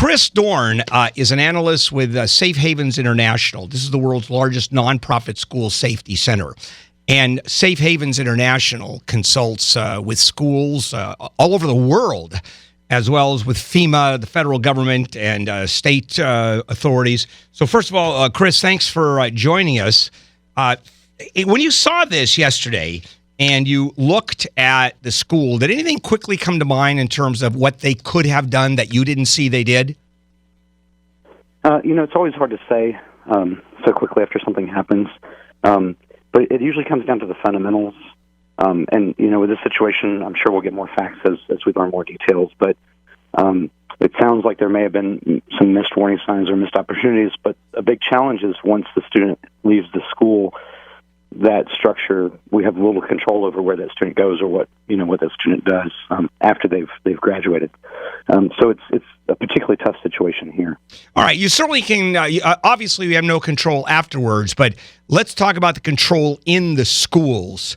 Chris Dorn is an analyst with Safe Havens International. This is the world's largest nonprofit school safety center. And Safe Havens International consults with schools all over the world, as well as with FEMA, the federal government, and state authorities. So first of all, Chris, thanks for joining us. When you saw this yesterday and you looked at the school, did anything quickly come to mind in terms of what they could have done that you didn't see they did? It's always hard to say so quickly after something happens. But it usually comes down to the fundamentals. And with this situation, I'm sure we'll get more facts as we learn more details. But it sounds like there may have been some missed warning signs or missed opportunities. But a big challenge is once the student leaves the school, that structure, we have little control over where that student goes or what that student does after they've graduated. So it's a particularly tough situation here. All right, you certainly can. Obviously, we have no control afterwards, but let's talk about the control in the schools.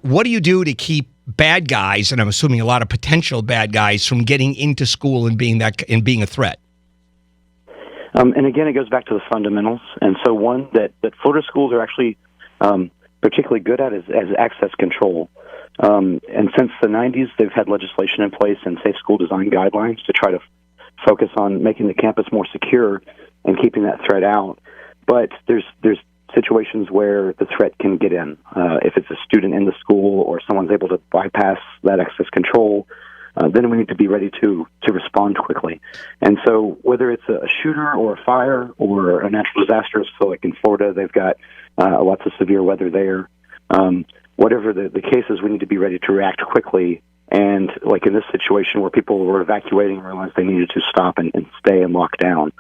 What do you do to keep bad guys, and I'm assuming a lot of potential bad guys, from getting into school and being a threat? And again, it goes back to the fundamentals. And so one that Florida schools are actually particularly good at is access control. And since the 90s, they've had legislation in place and safe school design guidelines to try to focus on making the campus more secure and keeping that threat out. But there's situations where the threat can get in. If it's a student in the school or someone's able to bypass that access control, then we need to be ready to respond quickly. And so whether it's a shooter or a fire or a natural disaster, so like in Florida, they've got lots of severe weather there. Whatever the case is, we need to be ready to react quickly. And like in this situation where people were evacuating and realized they needed to stop and stay and lock down,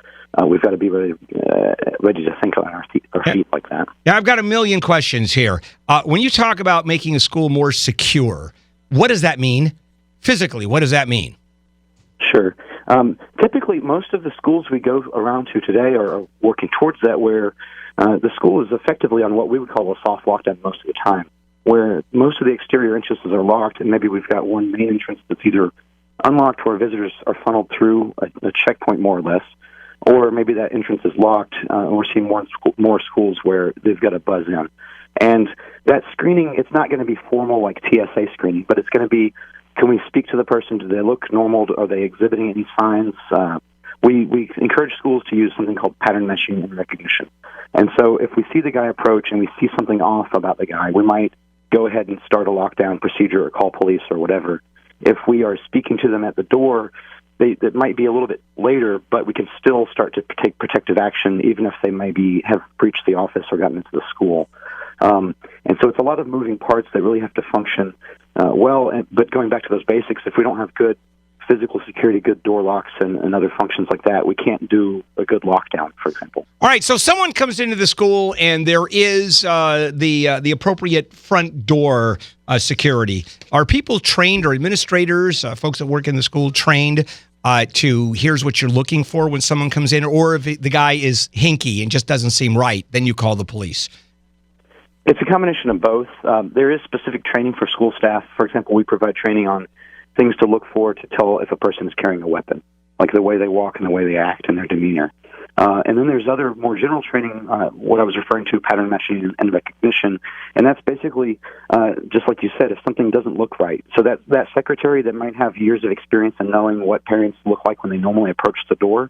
we've got to be ready to think on our feet like that. Yeah, I've got a million questions here. When you talk about making a school more secure, what does that mean? Physically, what does that mean? Sure. Typically, most of the schools we go around to today are working towards that, where the school is effectively on what we would call a soft lockdown most of the time, where most of the exterior entrances are locked, and maybe we've got one main entrance that's either unlocked where visitors are funneled through a checkpoint more or less, or maybe that entrance is locked, and we're seeing more schools where they've got to buzz in. And that screening, it's not going to be formal like TSA screening, but it's going to be, can we speak to the person? Do they look normal? Are they exhibiting any signs? We encourage schools to use something called pattern matching and recognition. And so if we see the guy approach and we see something off about the guy, we might go ahead and start a lockdown procedure or call police or whatever. If we are speaking to them at the door, it might be a little bit later, but we can still start to take protective action even if they maybe have breached the office or gotten into the school. And so it's a lot of moving parts that really have to function well. But going back to those basics, if we don't have good physical security, good door locks, and other functions like that, we can't do a good lockdown, for example. All right, so someone comes into the school and there is the appropriate front door security. Are people trained, or administrators, folks that work in the school, trained to here's what you're looking for when someone comes in? Or if the guy is hinky and just doesn't seem right, then you call the police? It's a combination of both. There is specific training for school staff. For example, we provide training on things to look for to tell if a person is carrying a weapon, like the way they walk and the way they act and their demeanor. And then there's other more general training, what I was referring to, pattern matching and recognition. And that's basically, just like you said, if something doesn't look right. So that secretary that might have years of experience in knowing what parents look like when they normally approach the door,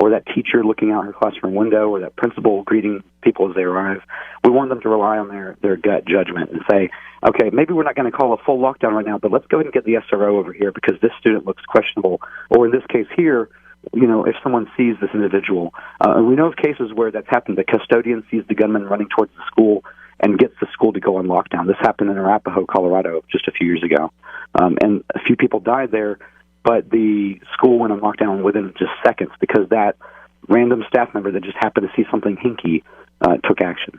or that teacher looking out her classroom window, or that principal greeting people as they arrive, we want them to rely on their gut judgment and say, okay, maybe we're not going to call a full lockdown right now, but let's go ahead and get the SRO over here because this student looks questionable. Or in this case here, if someone sees this individual, and we know of cases where that's happened. The custodian sees the gunman running towards the school and gets the school to go on lockdown. This happened in Arapahoe, Colorado, just a few years ago. And a few people died there, but the school went on lockdown within just seconds because that random staff member that just happened to see something hinky took action.